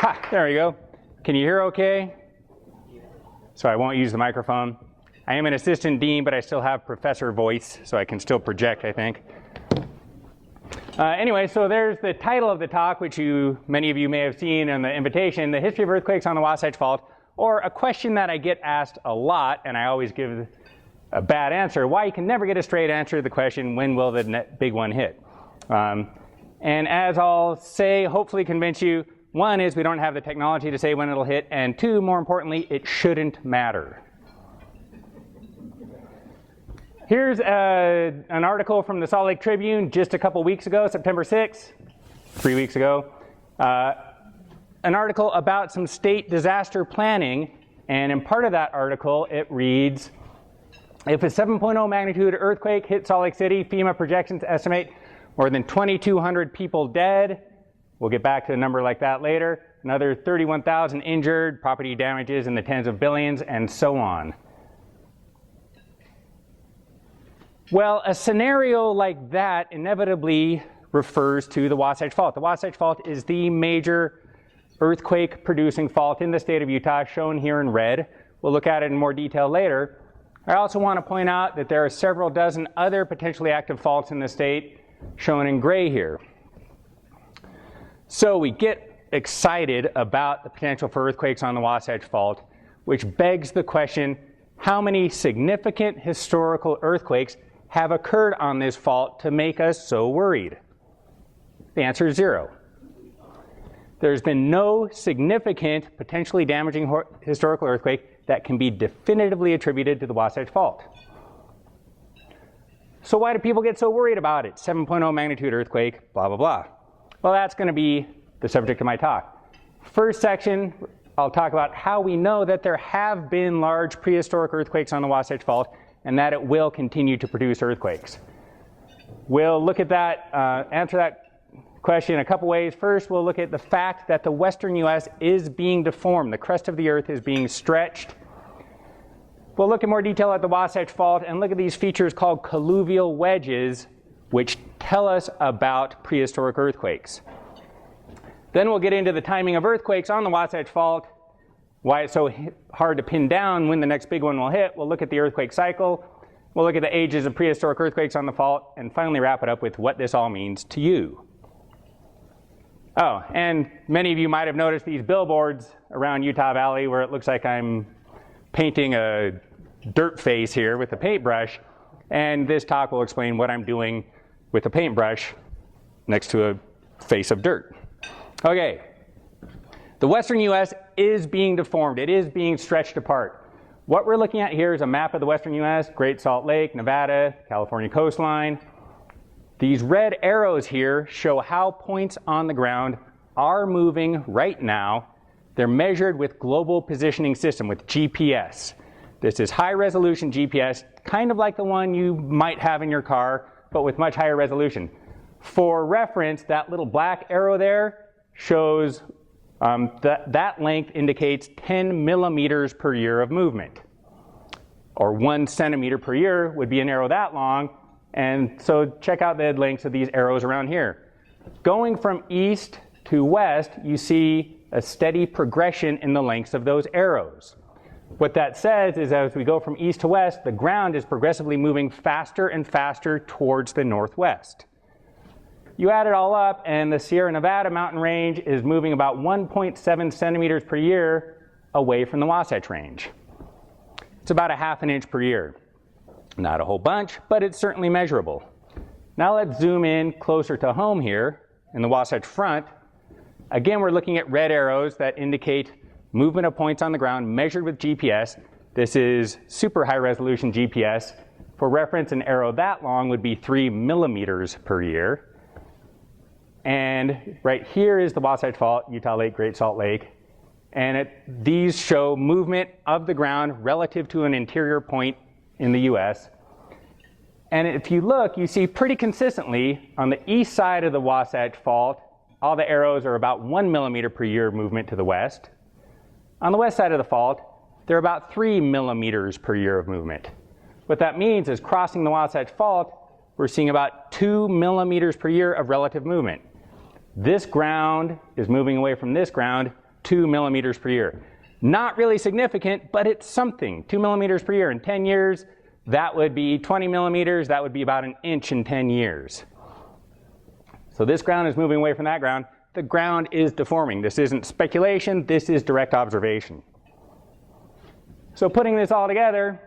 Ha, there we go. Can you hear okay? So I won't use the microphone. I am an assistant dean, but I still have professor voice, so I can still project, I think. Anyway, so there's the title of the talk, which many of you may have seen in the invitation, The History of Earthquakes on the Wasatch Fault, or a question that I get asked a lot, and I always give a bad answer, why you can never get a straight answer to the question, when will the big one hit? And as I'll say, hopefully convince you, one is we don't have the technology to say when it'll hit, and two, more importantly, it shouldn't matter. Here's an article from the Salt Lake Tribune just a couple weeks ago, September 6th, 3 weeks ago. An article about some state disaster planning, and in part of that article it reads, if a 7.0 magnitude earthquake hit Salt Lake City, FEMA projections estimate more than 2,200 people dead. We'll get back to a number like that later. Another 31,000 injured, property damages in the tens of billions, and so on. Well, a scenario like that inevitably refers to the Wasatch Fault. The Wasatch Fault is the major earthquake-producing fault in the state of Utah, shown here in red. We'll look at it in more detail later. I also want to point out that there are several dozen other potentially active faults in the state, shown in gray here. So we get excited about the potential for earthquakes on the Wasatch Fault, which begs the question, how many significant historical earthquakes have occurred on this fault to make us so worried? The answer is 0. There's been no significant, potentially damaging historical earthquake that can be definitively attributed to the Wasatch Fault. So why do people get so worried about it? 7.0 magnitude earthquake, blah, blah, blah. Well, that's going to be the subject of my talk. First section, I'll talk about how we know that there have been large prehistoric earthquakes on the Wasatch Fault and that it will continue to produce earthquakes. We'll look at that, answer that question in a couple ways. First, we'll look at the fact that the western U.S. is being deformed. The crust of the Earth is being stretched. We'll look in more detail at the Wasatch Fault and look at these features called colluvial wedges, which tell us about prehistoric earthquakes. Then we'll get into the timing of earthquakes on the Wasatch Fault, why it's so hard to pin down when the next big one will hit. We'll look at the earthquake cycle. We'll look at the ages of prehistoric earthquakes on the fault, and finally wrap it up with what this all means to you. Oh, and many of you might have noticed these billboards around Utah Valley where it looks like I'm painting a dirt face here with a paintbrush, and this talk will explain what I'm doing with a paintbrush next to a face of dirt. Okay, the western U.S. is being deformed. It is being stretched apart. What we're looking at here is a map of the western U.S., Great Salt Lake, Nevada, California coastline. These red arrows here show how points on the ground are moving right now. They're measured with Global Positioning System, with GPS. This is high-resolution GPS, kind of like the one you might have in your car, but with much higher resolution. For reference, that little black arrow there shows that length indicates 10 millimeters per year of movement. Or 1 centimeter per year would be an arrow that long. And so check out the lengths of these arrows around here. Going from east to west, you see a steady progression in the lengths of those arrows. What that says is as we go from east to west, the ground is progressively moving faster and faster towards the northwest. You add it all up, and the Sierra Nevada mountain range is moving about 1.7 centimeters per year away from the Wasatch Range. It's about 1/2 inch per year. Not a whole bunch, but it's certainly measurable. Now let's zoom in closer to home here in the Wasatch Front. Again, we're looking at red arrows that indicate movement of points on the ground measured with GPS. This is super high resolution GPS. For reference, an arrow that long would be 3 millimeters per year. And right here is the Wasatch Fault, Utah Lake, Great Salt Lake. And these show movement of the ground relative to an interior point in the US. And if you look, you see pretty consistently on the east side of the Wasatch Fault, all the arrows are about 1 millimeter per year movement to the west. On the west side of the fault, they're about 3 millimeters per year of movement. What that means is crossing the Wasatch Fault, we're seeing about 2 millimeters per year of relative movement. This ground is moving away from this ground 2 millimeters per year. Not really significant, but it's something. 2 millimeters per year in 10 years, that would be 20 millimeters. That would be about an inch in 10 years. So this ground is moving away from that ground. The ground is deforming. This isn't speculation. This is direct observation. So putting this all together,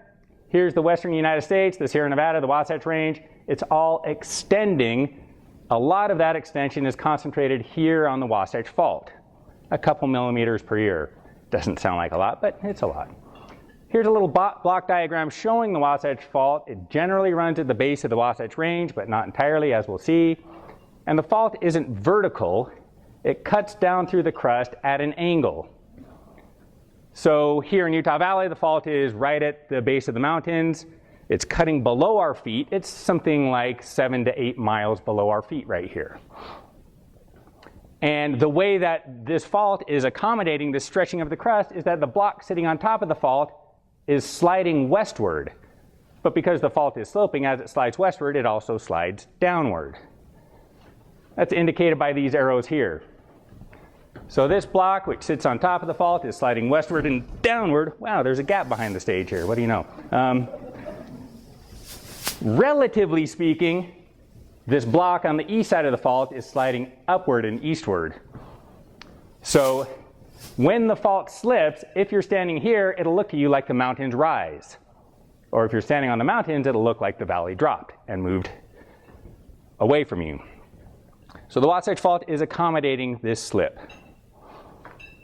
here's the western United States, the Sierra Nevada, the Wasatch Range. It's all extending. A lot of that extension is concentrated here on the Wasatch Fault, a couple millimeters per year. Doesn't sound like a lot, but it's a lot. Here's a little block diagram showing the Wasatch Fault. It generally runs at the base of the Wasatch Range, but not entirely, as we'll see. And the fault isn't vertical. It cuts down through the crust at an angle. So here in Utah Valley, the fault is right at the base of the mountains. It's cutting below our feet. It's something like 7 to 8 miles below our feet right here. And the way that this fault is accommodating the stretching of the crust is that the block sitting on top of the fault is sliding westward. But because the fault is sloping, as it slides westward, it also slides downward. That's indicated by these arrows here. So this block, which sits on top of the fault, is sliding westward and downward. Wow, there's a gap behind the stage here. What do you know? Relatively speaking, this block on the east side of the fault is sliding upward and eastward. So when the fault slips, if you're standing here, it'll look to you like the mountains rise. Or if you're standing on the mountains, it'll look like the valley dropped and moved away from you. So the Wasatch Fault is accommodating this slip.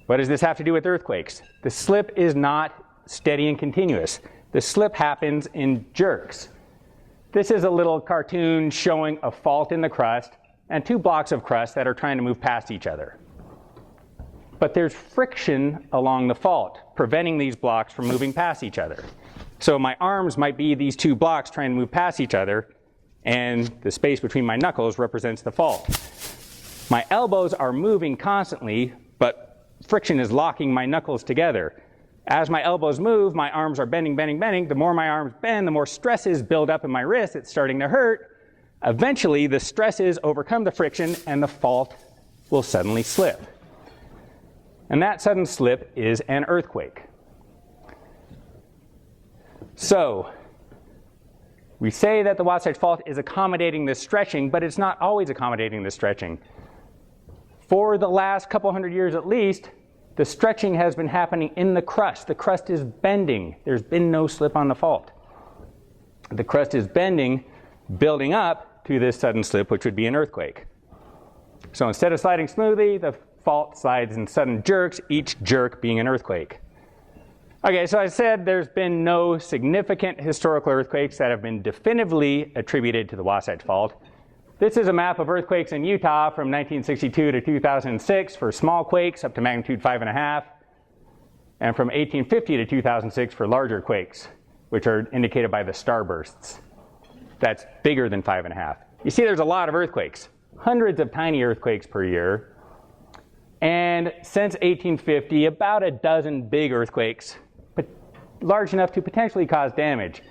What does this have to do with earthquakes? The slip is not steady and continuous. The slip happens in jerks. This is a little cartoon showing a fault in the crust and two blocks of crust that are trying to move past each other. But there's friction along the fault, preventing these blocks from moving past each other. So my arms might be these two blocks trying to move past each other, and the space between my knuckles represents the fault. My elbows are moving constantly, but friction is locking my knuckles together. As my elbows move, my arms are bending, bending, bending. The more my arms bend, the more stresses build up in my wrist. It's starting to hurt. Eventually, the stresses overcome the friction, and the fault will suddenly slip. And that sudden slip is an earthquake. So we say that the Wasatch Fault is accommodating this stretching, but it's not always accommodating this stretching. For the last couple hundred years at least, the stretching has been happening in the crust. The crust is bending. There's been no slip on the fault. The crust is bending, building up to this sudden slip, which would be an earthquake. So instead of sliding smoothly, the fault slides in sudden jerks, each jerk being an earthquake. Okay, so I said there's been no significant historical earthquakes that have been definitively attributed to the Wasatch Fault. This is a map of earthquakes in Utah from 1962 to 2006 for small quakes up to magnitude 5.5, and from 1850 to 2006 for larger quakes, which are indicated by the starbursts. That's bigger than 5.5. You see there's a lot of earthquakes, hundreds of tiny earthquakes per year, and since 1850, about a dozen big earthquakes, but large enough to potentially cause damage.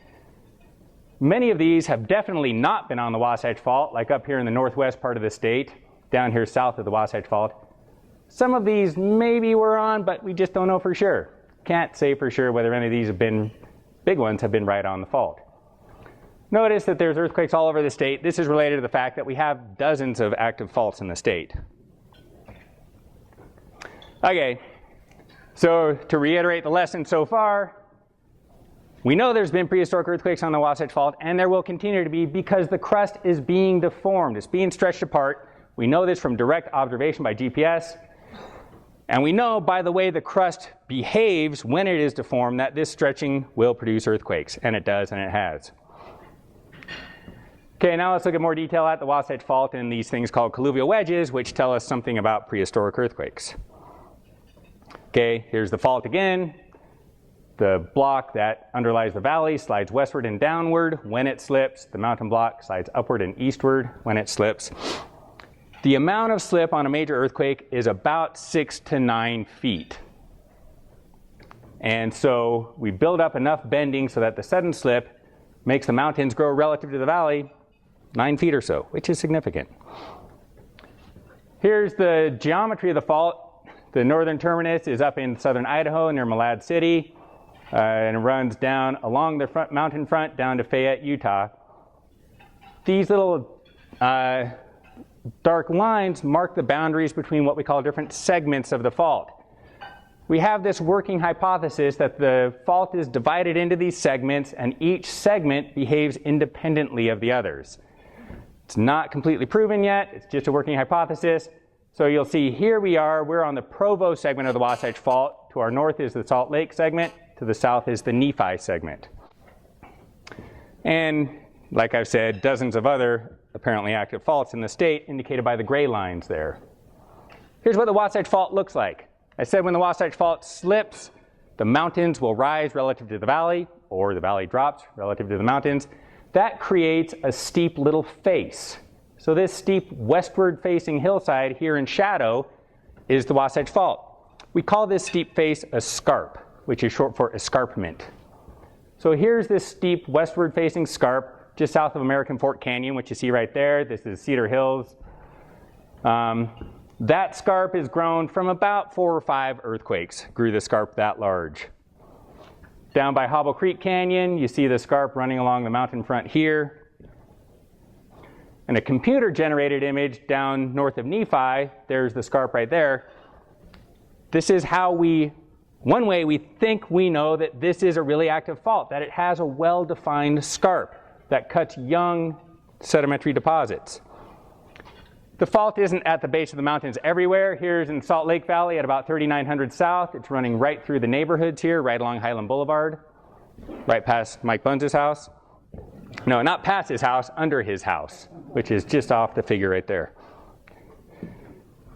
Many of these have definitely not been on the Wasatch Fault, like up here in the northwest part of the state, down here south of the Wasatch Fault. Some of these maybe were on, but we just don't know for sure. Can't say for sure whether any of these big ones have been right on the fault. Notice that there's earthquakes all over the state. This is related to the fact that we have dozens of active faults in the state. Okay, so to reiterate the lesson so far, we know there's been prehistoric earthquakes on the Wasatch Fault, and there will continue to be because the crust is being deformed. It's being stretched apart. We know this from direct observation by GPS. And we know by the way the crust behaves when it is deformed that this stretching will produce earthquakes. And it does, and it has. Okay, now let's look at more detail at the Wasatch Fault and these things called colluvial wedges, which tell us something about prehistoric earthquakes. Okay, here's the fault again. The block that underlies the valley slides westward and downward when it slips. The mountain block slides upward and eastward when it slips. The amount of slip on a major earthquake is about 6 to 9 feet. And so we build up enough bending so that the sudden slip makes the mountains grow relative to the valley 9 feet or so, which is significant. Here's the geometry of the fault. The northern terminus is up in southern Idaho near Malad City, and it runs down along the mountain front down to Fayette, Utah. These little dark lines mark the boundaries between what we call different segments of the fault. We have this working hypothesis that the fault is divided into these segments, and each segment behaves independently of the others. It's not completely proven yet, it's just a working hypothesis. So you'll see here we're on the Provo segment of the Wasatch Fault. To our north is the Salt Lake segment, to the south is the Nephi segment. And like I've said, dozens of other apparently active faults in the state indicated by the gray lines there. Here's what the Wasatch Fault looks like. I said when the Wasatch Fault slips, the mountains will rise relative to the valley, or the valley drops relative to the mountains. That creates a steep little face. So this steep westward facing hillside here in shadow is the Wasatch Fault. We call this steep face a scarp, which is short for escarpment. So here's this steep westward facing scarp just south of American Fork Canyon, which you see right there. This is Cedar Hills. That scarp is grown from about 4 or 5 earthquakes, grew the scarp that large. Down by Hobble Creek Canyon, you see the scarp running along the mountain front here. And a computer-generated image down north of Nephi, there's the scarp right there. This is how one way we think we know that this is a really active fault, that it has a well-defined scarp that cuts young sedimentary deposits. The fault isn't at the base of the mountains everywhere. Here's in Salt Lake Valley at about 3,900 south. It's running right through the neighborhoods here, right along Highland Boulevard, right past Mike Bunz's house. No, not past his house, under his house, which is just off the figure right there.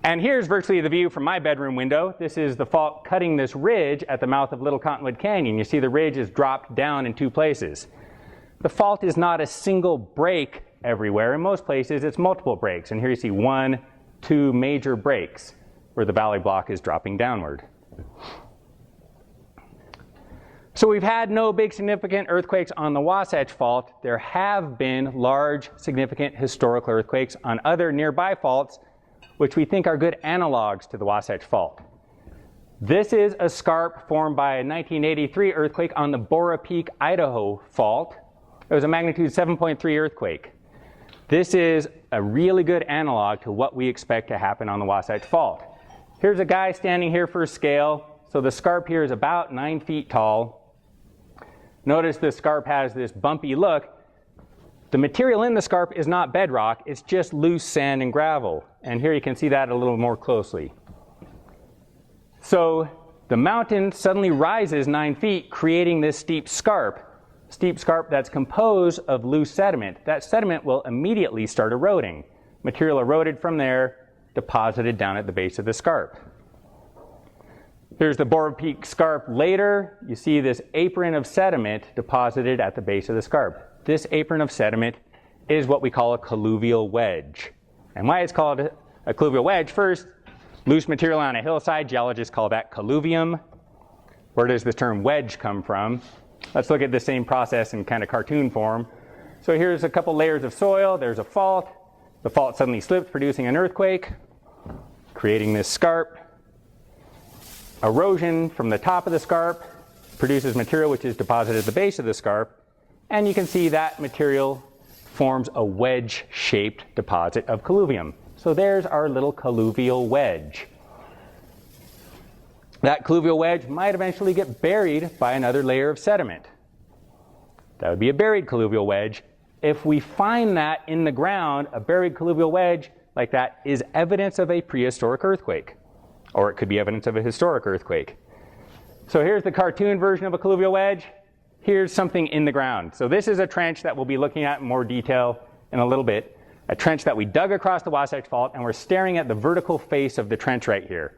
And here's virtually the view from my bedroom window. This is the fault cutting this ridge at the mouth of Little Cottonwood Canyon. You see the ridge is dropped down in 2 places. The fault is not a single break everywhere. In most places, it's multiple breaks. And here you see 1, 2 major breaks where the valley block is dropping downward. So we've had no big significant earthquakes on the Wasatch Fault. There have been large significant historical earthquakes on other nearby faults, which we think are good analogs to the Wasatch Fault. This is a scarp formed by a 1983 earthquake on the Bora Peak, Idaho fault. It was a magnitude 7.3 earthquake. This is a really good analog to what we expect to happen on the Wasatch Fault. Here's a guy standing here for scale. So the scarp here is about 9 feet tall. Notice the scarp has this bumpy look. The material in the scarp is not bedrock, it's just loose sand and gravel. And here you can see that a little more closely. So the mountain suddenly rises 9 feet, creating this steep scarp that's composed of loose sediment. That sediment will immediately start eroding. Material eroded from there, deposited down at the base of the scarp. Here's the Bora Peak scarp later. You see this apron of sediment deposited at the base of the scarp. This apron of sediment is what we call a colluvial wedge. And why it's called a colluvial wedge? First, loose material on a hillside, geologists call that colluvium. Where does the term wedge come from? Let's look at the same process in kind of cartoon form. So here's a couple layers of soil. There's a fault. The fault suddenly slips, producing an earthquake, creating this scarp. Erosion from the top of the scarp produces material which is deposited at the base of the scarp. And you can see that material forms a wedge-shaped deposit of colluvium. So there's our little colluvial wedge. That colluvial wedge might eventually get buried by another layer of sediment. That would be a buried colluvial wedge. If we find that in the ground, a buried colluvial wedge like that is evidence of a prehistoric earthquake, or it could be evidence of a historic earthquake. So here's the cartoon version of a colluvial wedge. Here's something in the ground. So this is a trench that we'll be looking at in more detail in a little bit, a trench that we dug across the Wasatch Fault, and we're staring at the vertical face of the trench right here.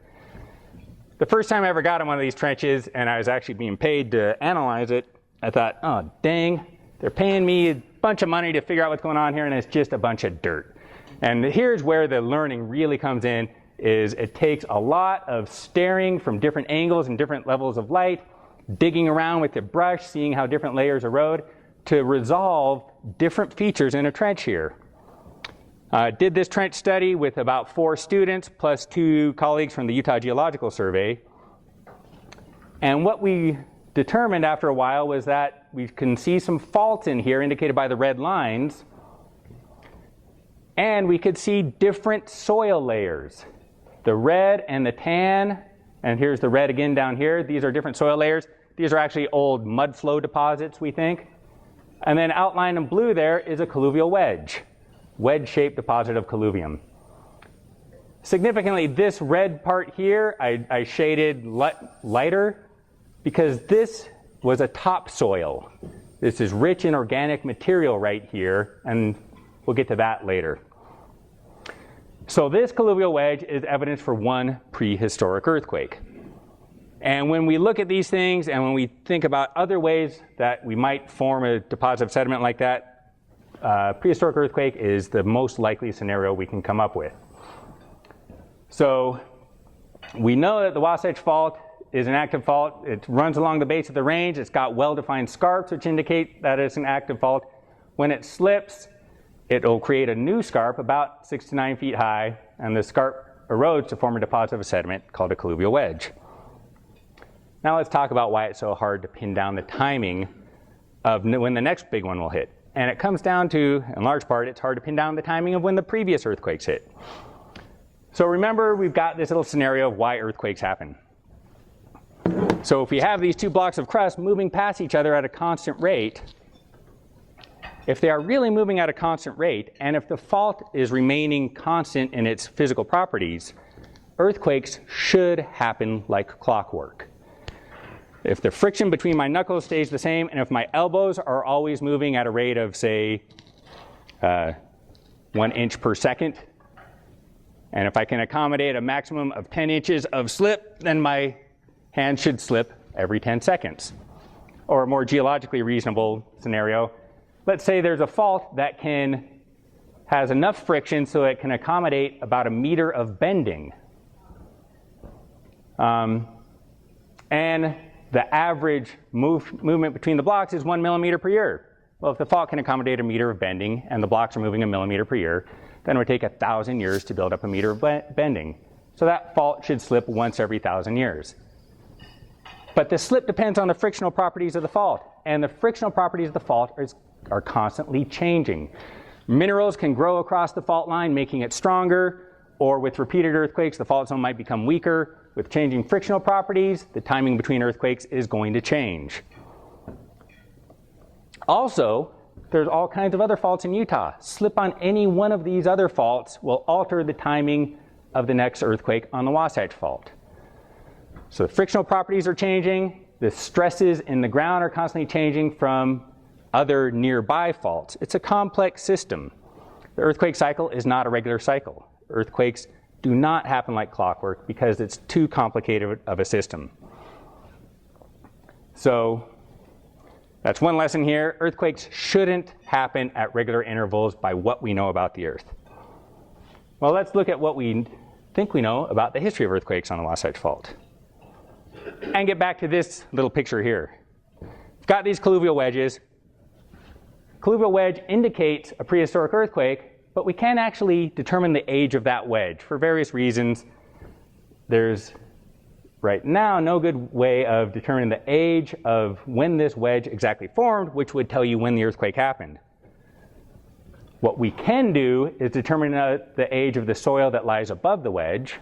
The first time I ever got in one of these trenches, and I was actually being paid to analyze it, I thought, oh, dang, they're paying me a bunch of money to figure out what's going on here, and it's just a bunch of dirt. And here's where the learning really comes in, is it takes a lot of staring from different angles and different levels of light, digging around with the brush, seeing how different layers erode, to resolve different features in a trench here. Did this trench study with about 4 students plus 2 colleagues from the Utah Geological Survey. And what we determined after a while was that we can see some faults in here indicated by the red lines. And we could see different soil layers. The red and the tan, and here's the red again down here. These are different soil layers. These are actually old mud flow deposits, we think. And then outlined in blue there is a colluvial wedge. Wedge-shaped deposit of colluvium. Significantly, this red part here, I shaded lighter because this was a topsoil. This is rich in organic material right here, and we'll get to that later. So this colluvial wedge is evidence for one prehistoric earthquake. And when we look at these things and when we think about other ways that we might form a deposit of sediment like that, prehistoric earthquake is the most likely scenario we can come up with. So we know that the Wasatch Fault is an active fault. It runs along the base of the range. It's got well-defined scarps, which indicate that it's an active fault. When it slips, it'll create a new scarp about 6 to 9 feet high, and the scarp erodes to form a deposit of a sediment called a colluvial wedge. Now let's talk about why it's so hard to pin down the timing of when the next big one will hit. And it comes down to, in large part, it's hard to pin down the timing of when the previous earthquakes hit. So remember, we've got this little scenario of why earthquakes happen. So if we have these 2 blocks of crust moving past each other at a constant rate, if they are really moving at a constant rate, and if the fault is remaining constant in its physical properties, earthquakes should happen like clockwork. If the friction between my knuckles stays the same, and if my elbows are always moving at a rate of, say, 1 inch per second, and if I can accommodate a maximum of 10 inches of slip, then my hand should slip every 10 seconds. Or a more geologically reasonable scenario, let's say there's a fault that has enough friction so it can accommodate about 1 meter of bending. And the average movement between the blocks is 1 millimeter per year. Well, if the fault can accommodate 1 meter of bending and the blocks are moving 1 millimeter per year, then it would take 1,000 years to build up 1 meter of bending. So that fault should slip once every 1,000 years. But the slip depends on the frictional properties of the fault, and the frictional properties of the fault are constantly changing. Minerals can grow across the fault line, making it stronger, or with repeated earthquakes, the fault zone might become weaker. With changing frictional properties, the timing between earthquakes is going to change. Also, there's all kinds of other faults in Utah. Slip on any one of these other faults will alter the timing of the next earthquake on the Wasatch Fault. So the frictional properties are changing. The stresses in the ground are constantly changing from other nearby faults. It's a complex system. The earthquake cycle is not a regular cycle. Earthquakes do not happen like clockwork because it's too complicated of a system. So that's one lesson here. Earthquakes shouldn't happen at regular intervals by what we know about the Earth. Well, let's look at what we think we know about the history of earthquakes on the Wasatch Fault. And get back to this little picture here. We've got these colluvial wedges. Colluvial wedge indicates a prehistoric earthquake, but we can't actually determine the age of that wedge for various reasons. There's right now no good way of determining the age of when this wedge exactly formed, which would tell you when the earthquake happened. What we can do is determine the age of the soil that lies above the wedge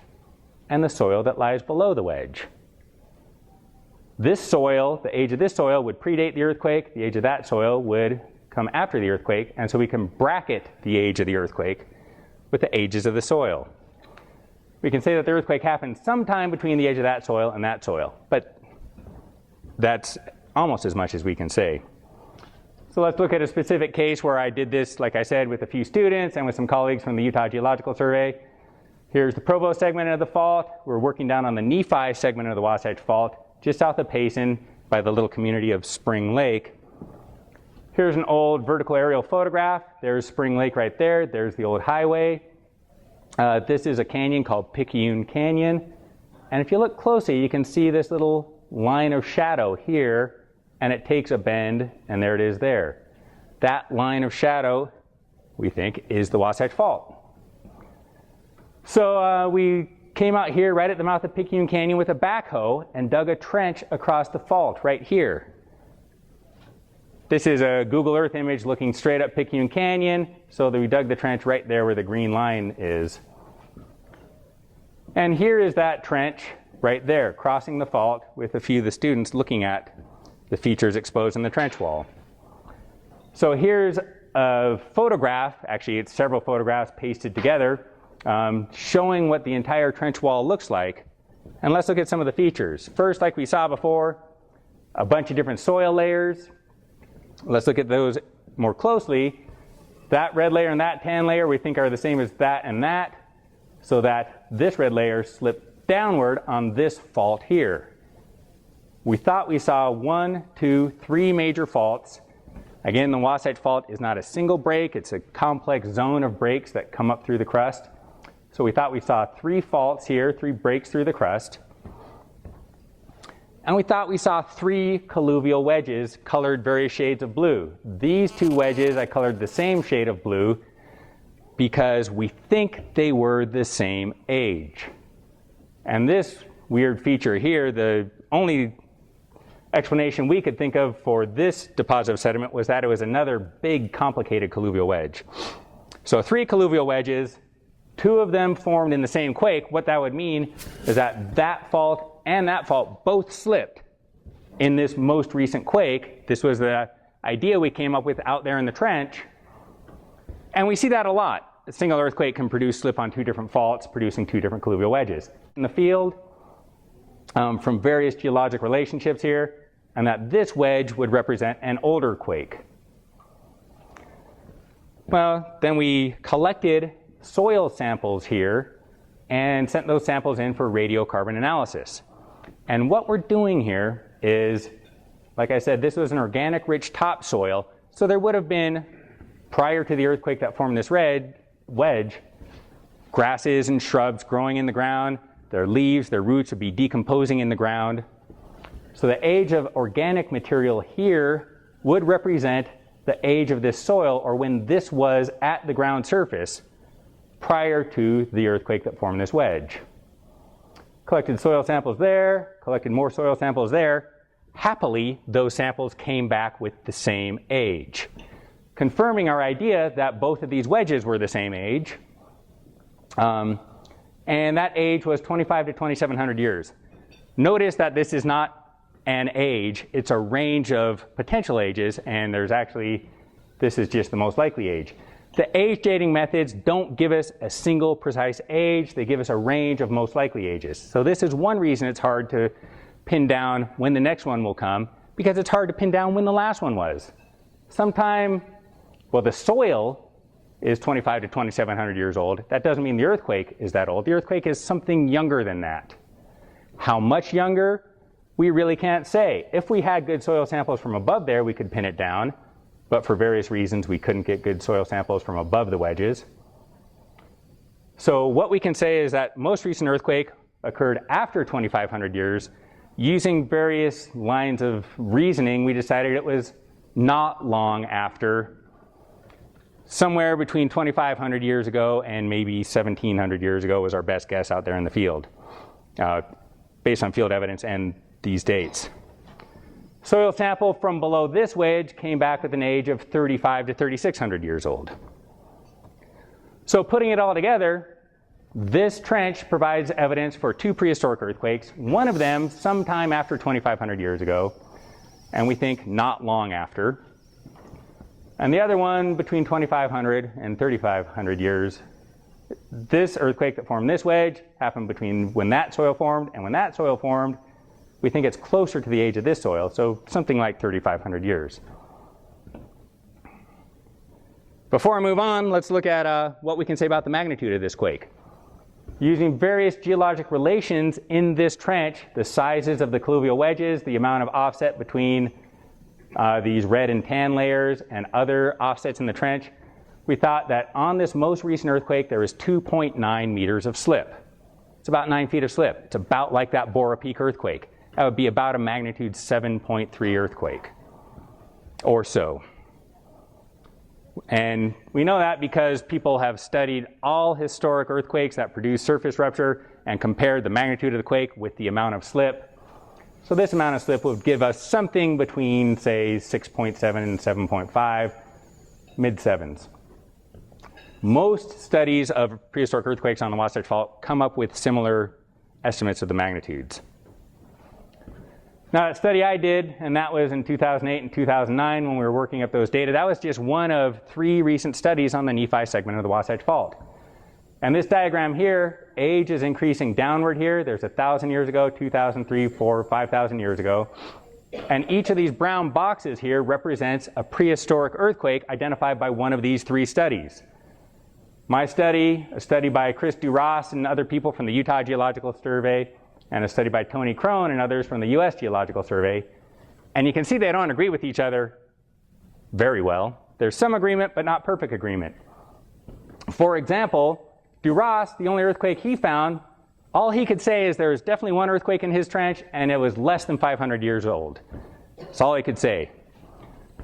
and the soil that lies below the wedge. This soil, the age of this soil would predate the earthquake, the age of that soil would come after the earthquake, and so we can bracket the age of the earthquake with the ages of the soil. We can say that the earthquake happened sometime between the age of that soil and that soil, but that's almost as much as we can say. So let's look at a specific case where I did this, like I said, with a few students and with some colleagues from the Utah Geological Survey. Here's the Provo segment of the fault. We're working down on the Nephi segment of the Wasatch Fault, just south of Payson by the little community of Spring Lake. Here's an old vertical aerial photograph. There's Spring Lake right there. There's the old highway. This is a canyon called Picayune Canyon. And if you look closely, you can see this little line of shadow here, and it takes a bend, and there it is there. That line of shadow, we think, is the Wasatch Fault. So we came out here right at the mouth of Picayune Canyon with a backhoe and dug a trench across the fault right here. This is a Google Earth image looking straight up Picayune Canyon, so that we dug the trench right there where the green line is. And here is that trench right there, crossing the fault with a few of the students looking at the features exposed in the trench wall. So here's a photograph, actually it's several photographs pasted together, showing what the entire trench wall looks like. And let's look at some of the features. First, like we saw before, a bunch of different soil layers. Let's look at those more closely. That red layer and that tan layer we think are the same as that and that, so that this red layer slipped downward on this fault here. We thought we saw 1, 2, 3 major faults. Again, the Wasatch Fault is not a single break, it's a complex zone of breaks that come up through the crust. So we thought we saw 3 faults here, 3 breaks through the crust. And we thought we saw 3 colluvial wedges colored various shades of blue. These 2 wedges I colored the same shade of blue because we think they were the same age. And this weird feature here, the only explanation we could think of for this deposit of sediment was that it was another big complicated colluvial wedge. So 3 colluvial wedges, 2 of them formed in the same quake. What that would mean is that that fault and that fault both slipped in this most recent quake. This was the idea we came up with out there in the trench. And we see that a lot. A single earthquake can produce slip on 2 different faults, producing 2 different colluvial wedges. In the field, from various geologic relationships here, and that this wedge would represent an older quake. Well, then we collected soil samples here and sent those samples in for radiocarbon analysis. And what we're doing here is, like I said, this was an organic rich topsoil, so there would have been, prior to the earthquake that formed this wedge, grasses and shrubs growing in the ground. Their leaves, their roots would be decomposing in the ground. So the age of organic material here would represent the age of this soil, or when this was at the ground surface prior to the earthquake that formed this wedge. Collected soil samples there, collected more soil samples there. Happily, those samples came back with the same age, confirming our idea that both of these wedges were the same age. And that age was 25 to 2,700 years. Notice that this is not an age, it's a range of potential ages, and there's actually, this is just the most likely age. The age dating methods don't give us a single precise age, they give us a range of most likely ages. So this is one reason it's hard to pin down when the next one will come, because it's hard to pin down when the last one was. Sometime, well, the soil is 25 to 2,700 years old. That doesn't mean the earthquake is that old. The earthquake is something younger than that. How much younger? We really can't say. If we had good soil samples from above there, we could pin it down. But for various reasons, we couldn't get good soil samples from above the wedges. So what we can say is that most recent earthquake occurred after 2,500 years. Using various lines of reasoning, we decided it was not long after, somewhere between 2,500 years ago and maybe 1,700 years ago was our best guess out there in the field, based on field evidence and these dates. Soil sample from below this wedge came back with an age of 35 to 3,600 years old. So putting it all together, this trench provides evidence for 2 prehistoric earthquakes, one of them sometime after 2,500 years ago, and we think not long after, and the other one between 2,500 and 3,500 years. This earthquake that formed this wedge happened between when that soil formed and when that soil formed. We think it's closer to the age of this soil, so something like 3,500 years. Before I move on, let's look at what we can say about the magnitude of this quake. Using various geologic relations in this trench, the sizes of the colluvial wedges, the amount of offset between these red and tan layers and other offsets in the trench, we thought that on this most recent earthquake there was 2.9 meters of slip. It's about 9 feet of slip. It's about like that Bora Peak earthquake. That would be about a magnitude 7.3 earthquake or so. And we know that because people have studied all historic earthquakes that produce surface rupture and compared the magnitude of the quake with the amount of slip. So this amount of slip would give us something between, say, 6.7 and 7.5, mid-sevens. Most studies of prehistoric earthquakes on the Wasatch Fault come up with similar estimates of the magnitudes. Now, that study I did, and that was in 2008 and 2009 when we were working up those data, that was just one of 3 recent studies on the Nephi segment of the Wasatch Fault. And this diagram here, age is increasing downward here. There's 1,000 years ago, 2,000, 3, 4, 5,000 years ago. And each of these brown boxes here represents a prehistoric earthquake identified by one of these 3 studies. My study, a study by Chris DuRoss and other people from the Utah Geological Survey, and a study by Tony Crone and others from the US Geological Survey. And you can see they don't agree with each other very well. There's some agreement, but not perfect agreement. For example, DuRoss, the only earthquake he found, all he could say is there was definitely one earthquake in his trench, and it was less than 500 years old. That's all he could say.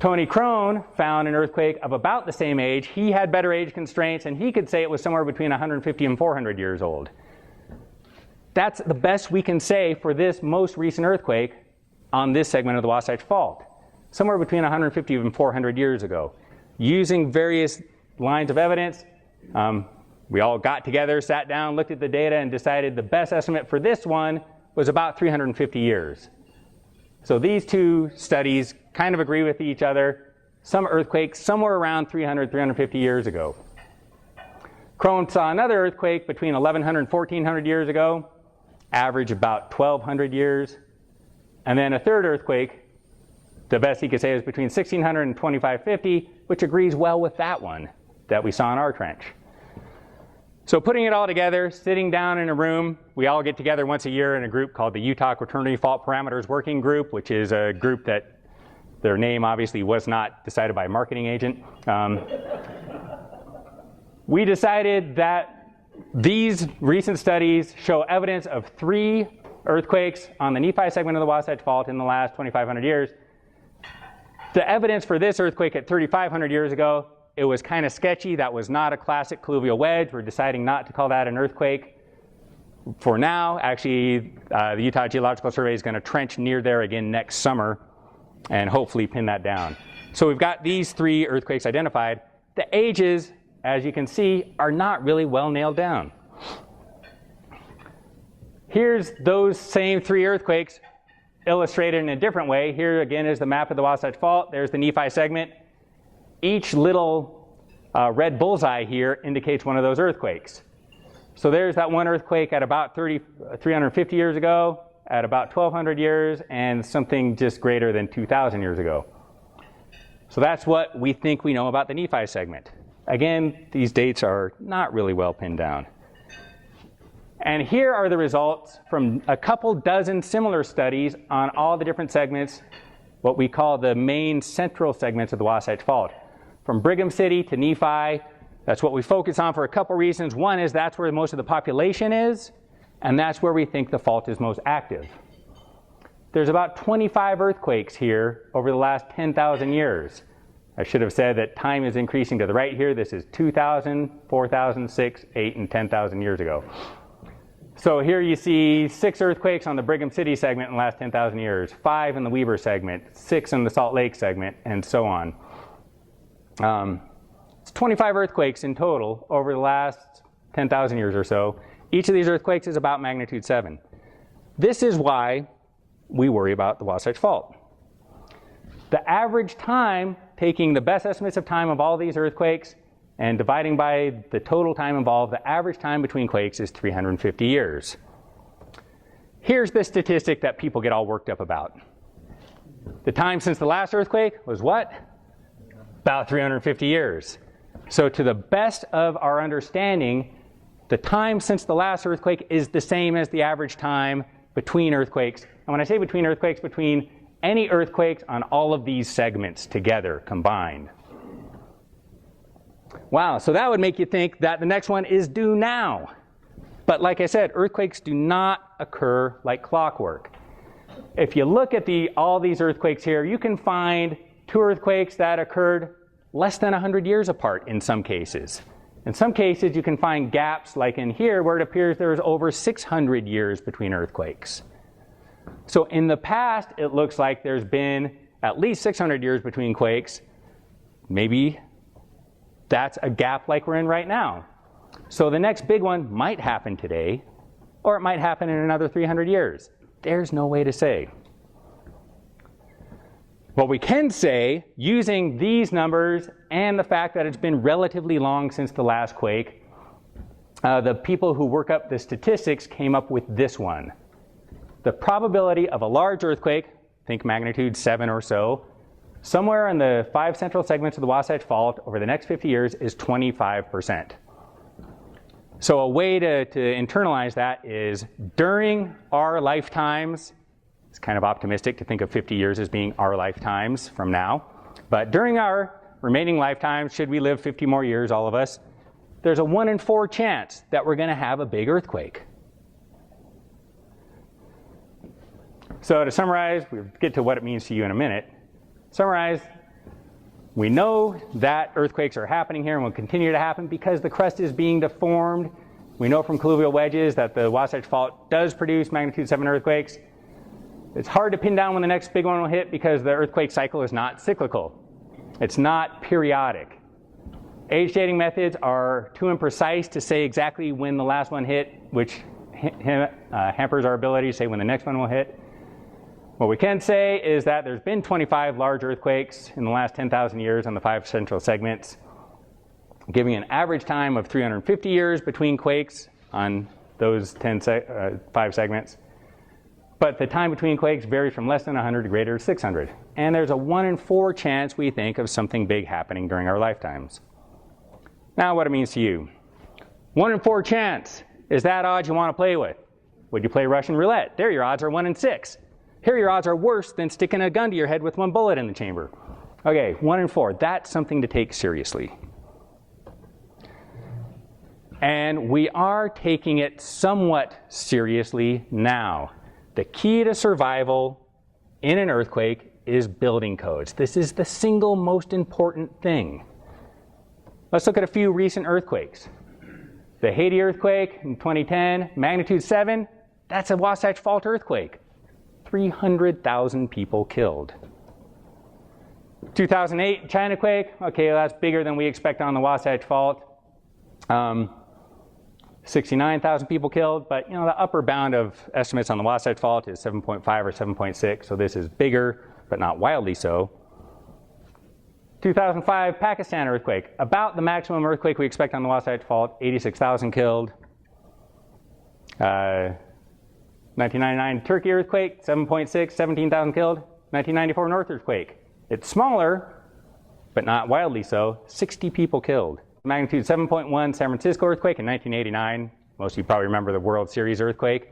Tony Crone found an earthquake of about the same age. He had better age constraints, and he could say it was somewhere between 150 and 400 years old. That's the best we can say for this most recent earthquake on this segment of the Wasatch Fault, somewhere between 150 and 400 years ago. Using various lines of evidence, we all got together, sat down, looked at the data, and decided the best estimate for this one was about 350 years. So these 2 studies kind of agree with each other. Some earthquakes somewhere around 300, 350 years ago. Crone saw another earthquake between 1100 and 1400 years ago, average about 1200 years. And then a third earthquake, the best he could say is between 1600 and 2550, which agrees well with that one that we saw in our trench. So putting it all together, sitting down in a room, we all get together once a year in a group called the Utah Quaternary Fault Parameters Working Group, which is a group that their name obviously was not decided by a marketing agent. We decided that these recent studies show evidence of 3 earthquakes on the Nephi segment of the Wasatch Fault in the last 2,500 years. The evidence for this earthquake at 3,500 years ago, it was kind of sketchy. That was not a classic Colluvial wedge. We're deciding not to call that an earthquake for now. Actually, the Utah Geological Survey is going to trench near there again next summer and hopefully pin that down. So we've got these 3 earthquakes identified. The ages, as you can see, are not really well nailed down. Here's those same 3 earthquakes illustrated in a different way. Here again is the map of the Wasatch Fault. There's the Nephi segment. Each little red bullseye here indicates one of those earthquakes. So there's that one earthquake at about 350 years ago, at about 1200 years, and something just greater than 2000 years ago. So that's what we think we know about the Nephi segment. Again, these dates are not really well pinned down. And here are the results from a couple dozen similar studies on all the different segments, what we call the main central segments of the Wasatch Fault. From Brigham City to Nephi, that's what we focus on for a couple reasons. One is that's where most of the population is, and that's where we think the fault is most active. There's about 25 earthquakes here over the last 10,000 years. I should have said that time is increasing to the right here. This is 2,000, 4,000, 6, 8, and 10,000 years ago. So here you see 6 earthquakes on the Brigham City segment in the last 10,000 years, 5 in the Weber segment, 6 in the Salt Lake segment, and so on. It's 25 earthquakes in total over the last 10,000 years or so. Each of these earthquakes is about magnitude 7. This is why we worry about the Wasatch Fault. The average time, taking the best estimates of time of all these earthquakes and dividing by the total time involved, the average time between quakes is 350 years. Here's the statistic that people get all worked up about. The time since the last earthquake was what? About 350 years. So to the best of our understanding, the time since the last earthquake is the same as the average time between earthquakes. And when I say between earthquakes, between any earthquakes on all of these segments together, combined. Wow, so that would make you think that the next one is due now. But like I said, earthquakes do not occur like clockwork. If you look at all these earthquakes here, you can find 2 earthquakes that occurred less than 100 years apart in some cases. In some cases, you can find gaps like in here where it appears there's over 600 years between earthquakes. So in the past, it looks like there's been at least 600 years between quakes. Maybe that's a gap like we're in right now. So the next big one might happen today, or it might happen in another 300 years. There's no way to say. What we can say, using these numbers and the fact that it's been relatively long since the last quake, the people who work up the statistics came up with this one. The probability of a large earthquake, think magnitude 7 or so, somewhere in the 5 central segments of the Wasatch Fault over the next 50 years is 25%. So a way to internalize that is during our lifetimes, it's kind of optimistic to think of 50 years as being our lifetimes from now, but during our remaining lifetimes, should we live 50 more years, all of us, there's a 1 in 4 chance that we're going to have a big earthquake. So to summarize, we'll get to what it means to you in a minute. Summarize, we know that earthquakes are happening here and will continue to happen because the crust is being deformed. We know from colluvial wedges that the Wasatch Fault does produce magnitude 7 earthquakes. It's hard to pin down when the next big one will hit because the earthquake cycle is not cyclical. It's not periodic. Age dating methods are too imprecise to say exactly when the last one hit, which hampers our ability to say when the next one will hit. What we can say is that there's been 25 large earthquakes in the last 10,000 years on the 5 central segments, giving an average time of 350 years between quakes on those 5 segments. But the time between quakes varies from less than 100 to greater than 600. And there's a 1 in 4 chance, we think, of something big happening during our lifetimes. Now what it means to you. 1 in 4 chance. Is that odds you want to play with? Would you play Russian roulette? There your odds are 1 in 6. Here your odds are worse than sticking a gun to your head with 1 bullet in the chamber. Okay, 1 in 4. That's something to take seriously. And we are taking it somewhat seriously now. The key to survival in an earthquake is building codes. This is the single most important thing. Let's look at a few recent earthquakes. The Haiti earthquake in 2010, magnitude 7, that's a Wasatch Fault earthquake. 300,000 people killed. 2008 China quake, okay, that's bigger than we expect on the Wasatch Fault. 69,000 people killed, but the upper bound of estimates on the Wasatch Fault is 7.5 or 7.6, so this is bigger, but not wildly so. 2005 Pakistan earthquake, about the maximum earthquake we expect on the Wasatch Fault, 86,000 killed. 1999 Turkey earthquake, 7.6, 17,000 killed. 1994 North earthquake, it's smaller, but not wildly so, 60 people killed. Magnitude 7.1 San Francisco earthquake in 1989. Most of you probably remember the World Series earthquake.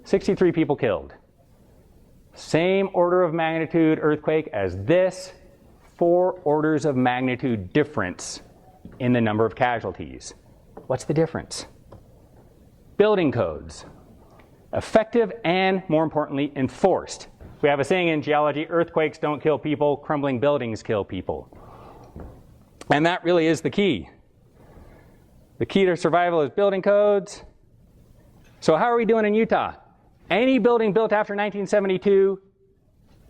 63 people killed. Same order of magnitude earthquake as this, 4 orders of magnitude difference in the number of casualties. What's the difference? Building codes. Effective and, more importantly, enforced. We have a saying in geology, earthquakes don't kill people, crumbling buildings kill people. And that really is the key. The key to survival is building codes. So how are we doing in Utah? Any building built after 1972,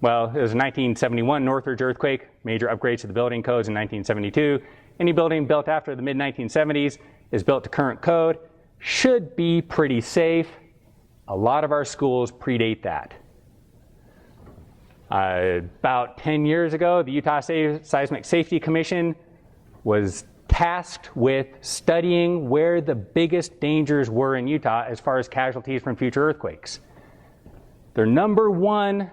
well, it was a 1971 Northridge earthquake, major upgrades to the building codes in 1972. Any building built after the mid-1970s is built to current code, should be pretty safe. A lot of our schools predate that. About 10 years ago, the Utah Seismic Safety Commission was tasked with studying where the biggest dangers were in Utah as far as casualties from future earthquakes. Their number one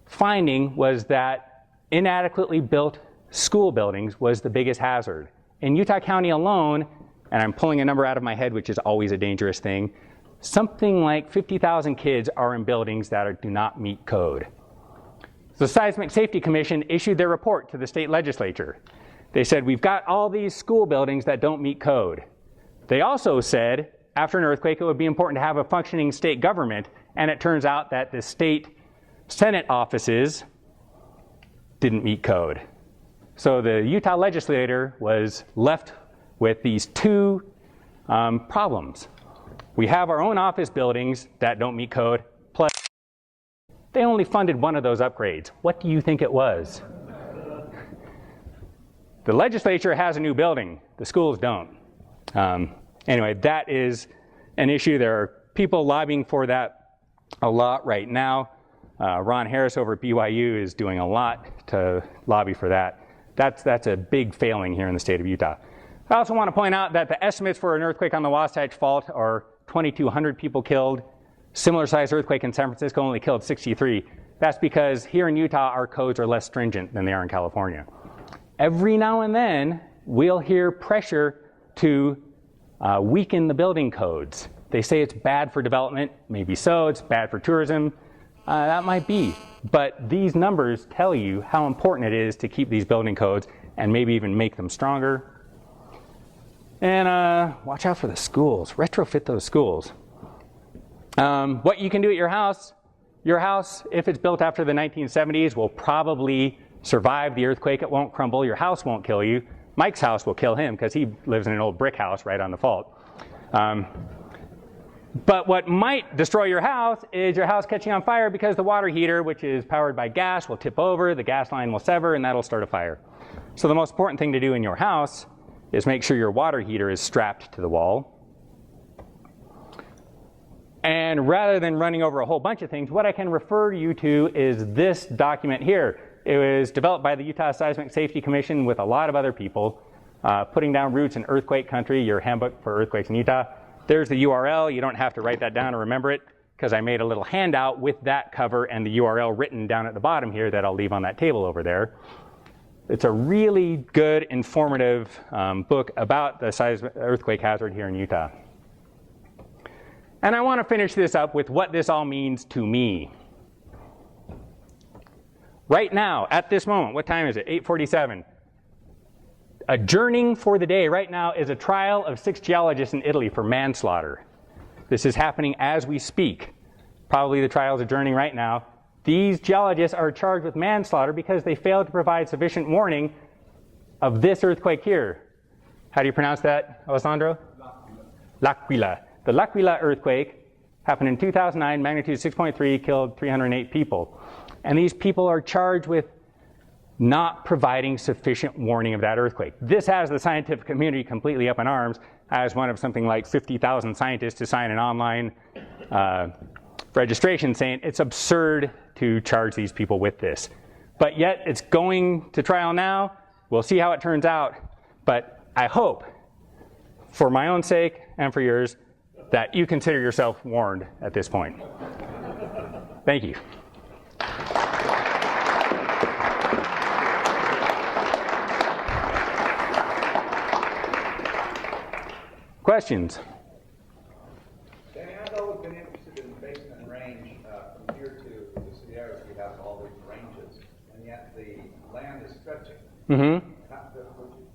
finding was that inadequately built school buildings was the biggest hazard. In Utah County alone, and I'm pulling a number out of my head, which is always a dangerous thing, something like 50,000 kids are in buildings that do not meet code. The Seismic Safety Commission issued their report to the state legislature. They said, we've got all these school buildings that don't meet code. They also said, after an earthquake, it would be important to have a functioning state government, and it turns out that the state Senate offices didn't meet code. So the Utah legislature was left with these two problems. We have our own office buildings that don't meet code, plus they only funded one of those upgrades. What do you think it was? The legislature has a new building, the schools don't. Anyway, that is an issue. There are people lobbying for that a lot right now. Ron Harris over at BYU is doing a lot to lobby for that. That's a big failing here in the state of Utah. I also want to point out that the estimates for an earthquake on the Wasatch Fault are 2,200 people killed. Similar sized earthquake in San Francisco only killed 63. That's because here in Utah, our codes are less stringent than they are in California. Every now and then, we'll hear pressure to weaken the building codes. They say it's bad for development. Maybe so. It's bad for tourism. That might be. But these numbers tell you how important it is to keep these building codes and maybe even make them stronger. And watch out for the schools. Retrofit those schools. What you can do at your house, if it's built after the 1970s, will probably survive the earthquake. It won't crumble. Your house won't kill you. Mike's house will kill him because he lives in an old brick house right on the fault. But what might destroy your house is your house catching on fire because the water heater, which is powered by gas, will tip over, the gas line will sever, and that'll start a fire. So the most important thing to do in your house is make sure your water heater is strapped to the wall. And rather than running over a whole bunch of things, what I can refer you to is this document here. It was developed by the Utah Seismic Safety Commission with a lot of other people, putting down roots in earthquake country, your handbook for earthquakes in Utah. There's the URL. You don't have to write that down or remember it, because I made a little handout with that cover and the URL written down at the bottom here that I'll leave on that table over there. It's a really good, informative book about the earthquake hazard here in Utah. And I want to finish this up with what this all means to me. Right now, at this moment, what time is it? 8:47. Adjourning for the day right now is a trial of 6 geologists in Italy for manslaughter. This is happening as we speak. Probably the trial is adjourning right now. These geologists are charged with manslaughter because they failed to provide sufficient warning of this earthquake here. How do you pronounce that, Alessandro? L'Aquila. The L'Aquila earthquake happened in 2009, magnitude 6.3, killed 308 people. And these people are charged with not providing sufficient warning of that earthquake. This has the scientific community completely up in arms as one of something like 50,000 scientists to sign an online registration saying it's absurd to charge these people with this. But yet it's going to trial now. We'll see how it turns out. But I hope, for my own sake and for yours, that you consider yourself warned at this point. Thank you. Questions? Danny, I've always been interested in basin and range. From here to the Sierras, we have all these ranges, and yet the land is stretching. Mm-hmm.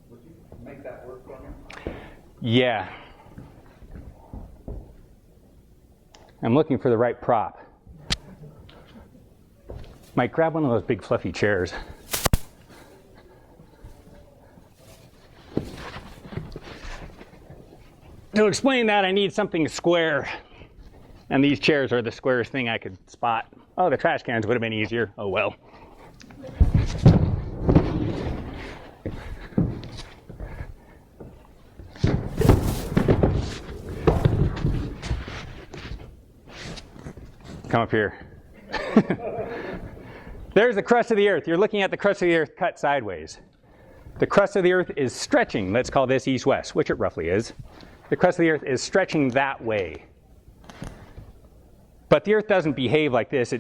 Would you make that work for me? Yeah. I'm looking for the right prop. Mike, grab one of those big fluffy chairs. To explain that, I need something square. And these chairs are the squarest thing I could spot. Oh, the trash cans would have been easier. Oh well. Come up here. There's the crust of the earth. You're looking at the crust of the earth cut sideways. The crust of the earth is stretching. Let's call this east-west, which it roughly is. The crust of the earth is stretching that way. But the earth doesn't behave like this.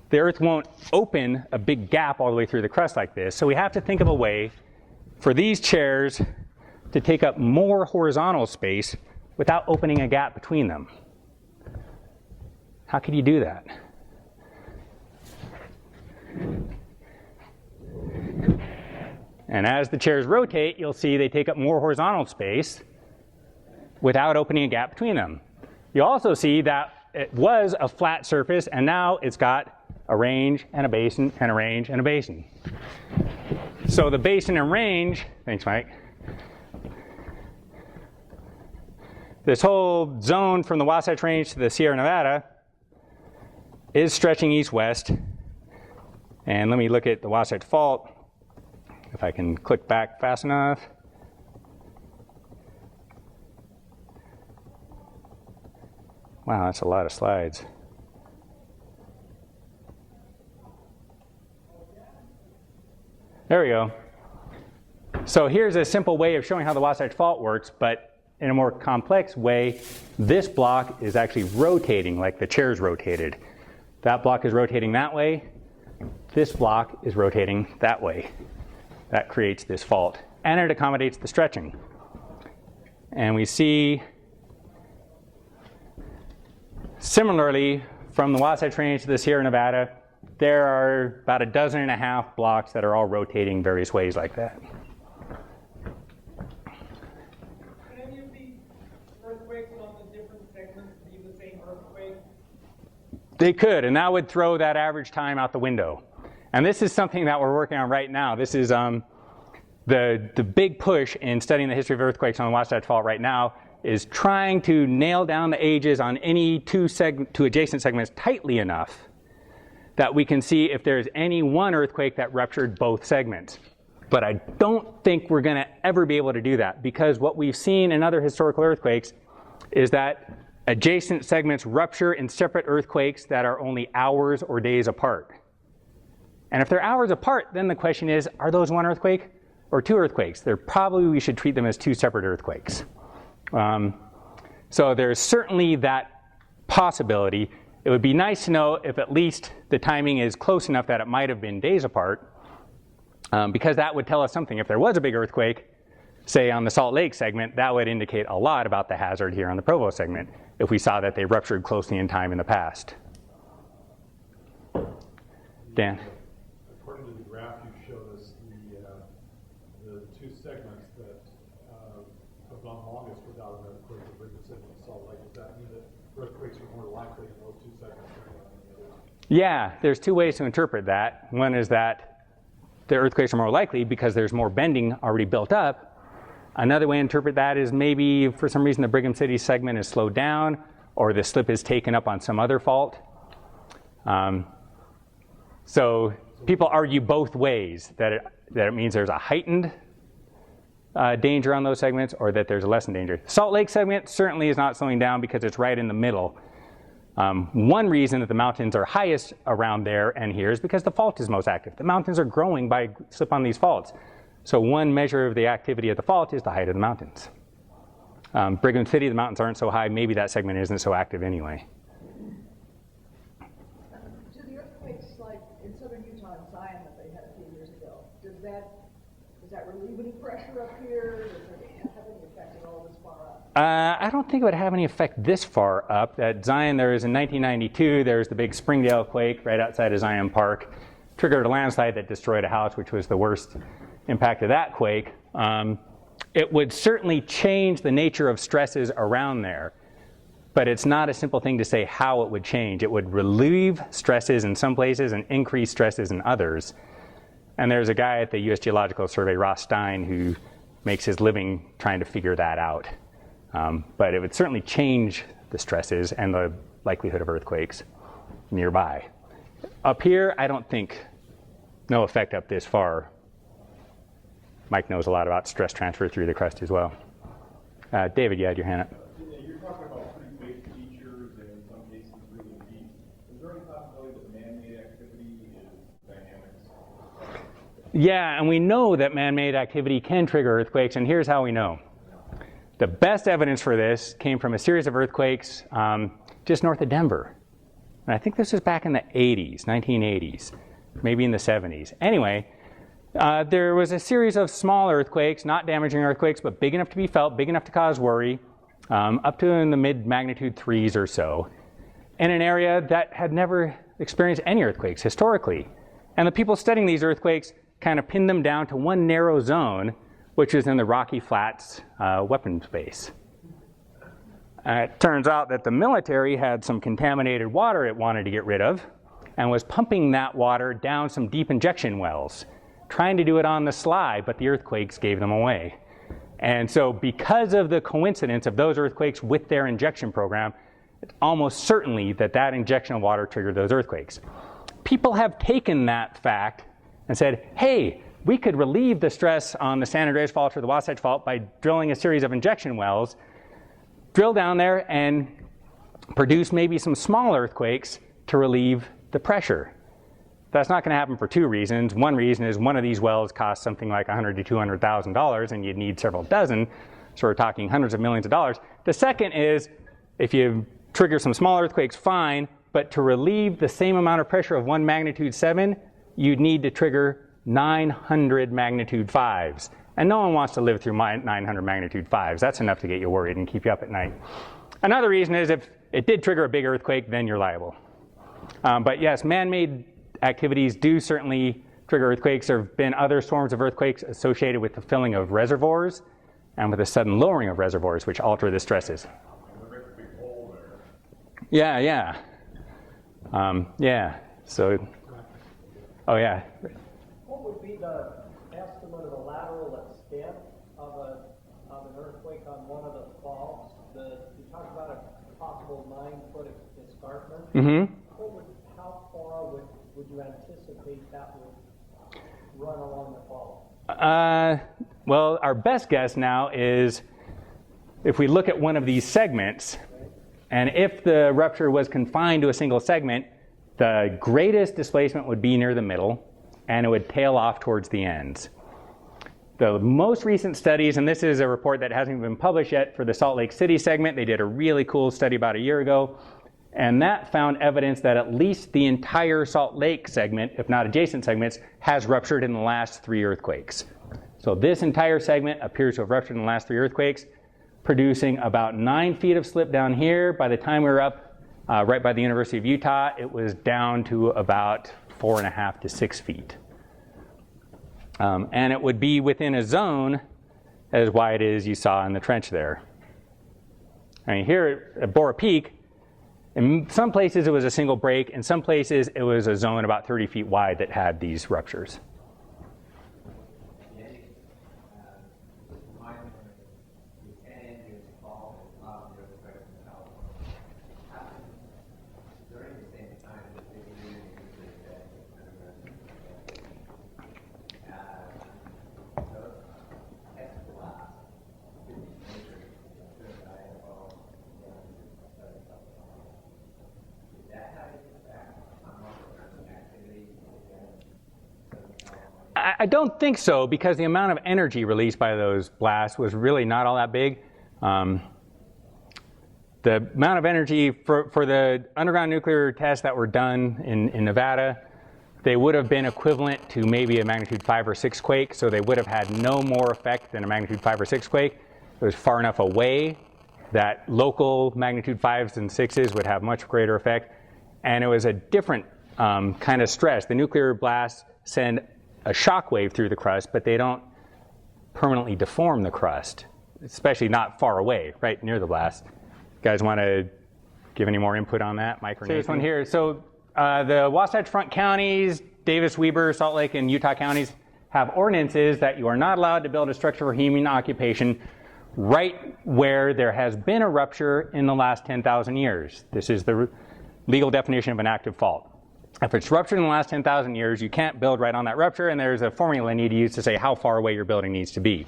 The earth won't open a big gap all the way through the crust like this. So we have to think of a way for these chairs to take up more horizontal space without opening a gap between them. How could you do that? And as the chairs rotate, you'll see they take up more horizontal space without opening a gap between them. You'll also see that it was a flat surface, and now it's got a range and a basin and a range and a basin. So the basin and range, thanks Mike, this whole zone from the Wasatch Range to the Sierra Nevada is stretching east-west. And let me look at the Wasatch Fault, if I can click back fast enough. Wow, that's a lot of slides. There we go. So here's a simple way of showing how the Wasatch Fault works, but in a more complex way, this block is actually rotating like the chair's rotated. That block is rotating that way. This block is rotating that way. That creates this fault, and it accommodates the stretching. And we see, similarly, from the Wasatch Range to the Sierra Nevada, there are about 12.5 blocks that are all rotating various ways like that. Can any of these earthquakes on the different segments be the same earthquake? They could, and that would throw that average time out the window. And this is something that we're working on right now. This is the big push in studying the history of earthquakes on the Wasatch Fault right now is trying to nail down the ages on any two adjacent segments tightly enough that we can see if there's any one earthquake that ruptured both segments. But I don't think we're going to ever be able to do that, because what we've seen in other historical earthquakes is that adjacent segments rupture in separate earthquakes that are only hours or days apart. And if they're hours apart, then the question is, are those one earthquake or two earthquakes? We should treat them as two separate earthquakes. So there's certainly that possibility. It would be nice to know if at least the timing is close enough that it might have been days apart, because that would tell us something. If there was a big earthquake, say on the Salt Lake segment, that would indicate a lot about the hazard here on the Provo segment, if we saw that they ruptured closely in time in the past. Dan? According to the graph you showed us, the two segments that have gone longest without an earthquake, the Brigham City and Salt Lake, does that mean that earthquakes are more likely in those two segments than in the others? Yeah, there's two ways to interpret that. One is that the earthquakes are more likely because there's more bending already built up. Another way to interpret that is maybe for some reason the Brigham City segment is slowed down, or the slip is taken up on some other fault. So people argue both ways, that it means there's a heightened danger on those segments, or that there's a lessened danger. Salt Lake segment certainly is not slowing down because it's right in the middle. One reason that the mountains are highest around there and here is because the fault is most active. The mountains are growing by slip on these faults. So one measure of the activity of the fault is the height of the mountains. Brigham City, the mountains aren't so high. Maybe that segment isn't so active anyway. Do the earthquakes like in southern Utah and Zion that they had a few years ago, does that relieve any pressure up here? Does it have any effect at all this far up? I don't think it would have any effect this far up. At Zion, there was in 1992, there was the big Springdale quake right outside of Zion Park. Triggered a landslide that destroyed a house, which was the worst impact of that quake. It would certainly change the nature of stresses around there, but it's not a simple thing to say how it would change. It would relieve stresses in some places and increase stresses in others. And there's a guy at the U.S. Geological Survey, Ross Stein, who makes his living trying to figure that out. But it would certainly change the stresses and the likelihood of earthquakes nearby. Up here, I don't think, no effect up this far. Mike knows a lot about stress transfer through the crust as well. David, you had your hand up. Yeah, you're talking about pretty big features and in some cases really deep. Is there any possibility that man-made activity is dynamics? Yeah, and we know that man-made activity can trigger earthquakes, and here's how we know. The best evidence for this came from a series of earthquakes just north of Denver. And I think this was back in the 80s, 1980s, maybe in the 70s. Anyway, there was a series of small earthquakes, not damaging earthquakes, but big enough to be felt, big enough to cause worry, up to in the mid-magnitude 3s or so, in an area that had never experienced any earthquakes historically. And the people studying these earthquakes kind of pinned them down to one narrow zone, which is in the Rocky Flats weapons base. It turns out that the military had some contaminated water it wanted to get rid of and was pumping that water down some deep injection wells. trying to do it on the sly, but the earthquakes gave them away. And so because of the coincidence of those earthquakes with their injection program, it's almost certainly that that injection of water triggered those earthquakes. People have taken that fact and said, hey, we could relieve the stress on the San Andreas Fault or the Wasatch Fault by drilling a series of injection wells, drill down there and produce maybe some small earthquakes to relieve the pressure. That's not going to happen for two reasons. One reason is one of these wells costs something like $100,000 to $200,000, and you'd need several dozen, so we're talking hundreds of millions of dollars. The second is, if you trigger some small earthquakes, fine, but to relieve the same amount of pressure of 1 magnitude 7, you'd need to trigger 900 magnitude 5s. And no one wants to live through 900 magnitude 5s. That's enough to get you worried and keep you up at night. Another reason is if it did trigger a big earthquake, then you're liable. But yes, man-made activities do certainly trigger earthquakes. There have been other storms of earthquakes associated with the filling of reservoirs and with a sudden lowering of reservoirs, which alter the stresses. Yeah, yeah. Yeah, so, oh yeah. What would be the estimate of the lateral extent of an earthquake on one of the faults? You talked about a possible 9-foot escarpment. Mm-hmm. How far would you anticipate that would run along the fault? Well, our best guess now is if we look at one of these segments, and if the rupture was confined to a single segment, the greatest displacement would be near the middle, and it would tail off towards the ends. The most recent studies, and this is a report that hasn't been published yet for the Salt Lake City segment, they did a really cool study about a year ago, and that found evidence that at least the entire Salt Lake segment, if not adjacent segments, has ruptured in the last 3 earthquakes. So this entire segment appears to have ruptured in the last 3 earthquakes, producing about 9 feet of slip down here. By the time we were up right by the University of Utah, it was down to about 4.5 to 6 feet. And it would be within a zone as wide as you saw in the trench there. I mean, here at Bora Peak, in some places it was a single break. In some places it was a zone about 30 feet wide that had these ruptures. I don't think so, because the amount of energy released by those blasts was really not all that big. The amount of energy for the underground nuclear tests that were done in Nevada, they would have been equivalent to maybe a magnitude 5 or 6 quake, so they would have had no more effect than a magnitude 5 or 6 quake. It was far enough away that local magnitude 5s and 6s would have much greater effect. And it was a different kind of stress. The nuclear blasts send a shock wave through the crust, but they don't permanently deform the crust, especially not far away, right near the blast. You guys want to give any more input on that, Mike or Nathan? This one here. So the Wasatch Front counties, Davis, Weber, Salt Lake, and Utah counties have ordinances that you are not allowed to build a structure for human occupation right where there has been a rupture in the last 10,000 years. This is the legal definition of an active fault. If it's ruptured in the last 10,000 years, you can't build right on that rupture, and there's a formula you need to use to say how far away your building needs to be.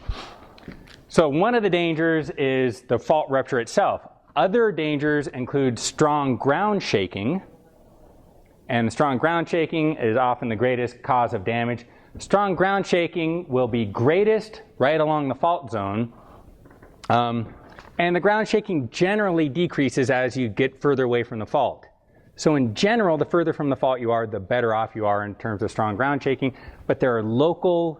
So one of the dangers is the fault rupture itself. Other dangers include strong ground shaking, and strong ground shaking is often the greatest cause of damage. Strong ground shaking will be greatest right along the fault zone, and the ground shaking generally decreases as you get further away from the fault. So in general, the further from the fault you are, the better off you are in terms of strong ground shaking. But there are local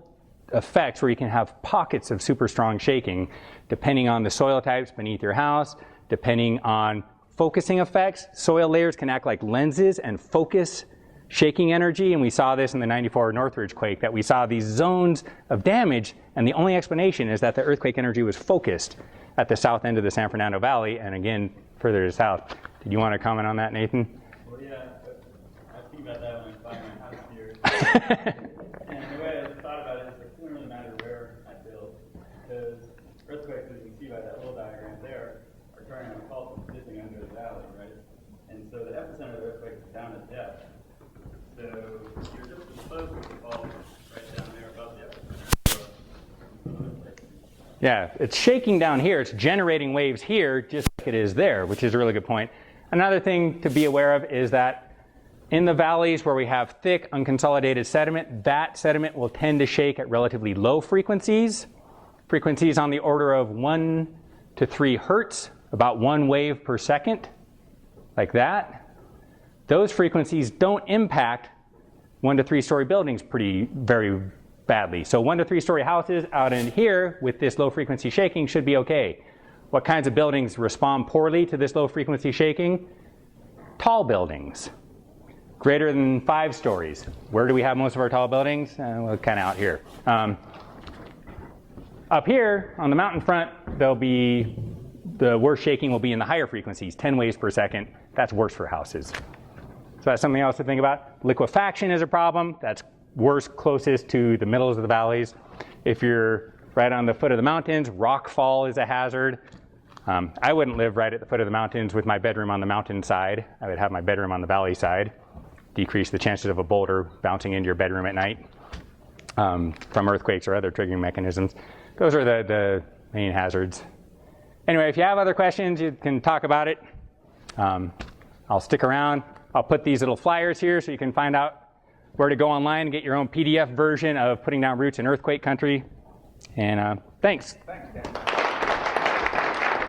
effects where you can have pockets of super strong shaking, depending on the soil types beneath your house, depending on focusing effects. Soil layers can act like lenses and focus shaking energy. And we saw this in the 94 Northridge quake, that we saw these zones of damage. And the only explanation is that the earthquake energy was focused at the south end of the San Fernando Valley, and again, further to the south. Did you want to comment on that, Nathan? Yeah, I think about that when I buy my house here. And the way I thought lines there are turning on fault and dipping under the valley, right? And so the epicenter of the earthquake is down at depth. So you're just exposed to the fault right down there above the epicenter. Yeah, it's shaking down here. It's generating waves here just like it is there, which is a really good point. Another thing to be aware of is that in the valleys where we have thick, unconsolidated sediment, that sediment will tend to shake at relatively low frequencies. Frequencies on the order of 1 to 3 hertz, about 1 wave per second, like that. Those frequencies don't impact 1 to 3 story buildings very badly. So 1 to 3 story houses out in here with this low frequency shaking should be okay. What kinds of buildings respond poorly to this low frequency shaking? Tall buildings, greater than 5 stories. Where do we have most of our tall buildings? Well, kind of out here. Up here on the mountain front, the worst shaking will be in the higher frequencies, 10 waves per second. That's worse for houses. So that's something else to think about. Liquefaction is a problem. That's worse closest to the middles of the valleys. If you're right on the foot of the mountains, rock fall is a hazard. I wouldn't live right at the foot of the mountains with my bedroom on the mountain side. I would have my bedroom on the valley side. Decrease the chances of a boulder bouncing into your bedroom at night from earthquakes or other triggering mechanisms. Those are the main hazards. Anyway, if you have other questions, you can talk about it. I'll stick around. I'll put these little flyers here so you can find out where to go online and get your own PDF version of Putting Down Roots in Earthquake Country. And thanks. Thanks, Dan.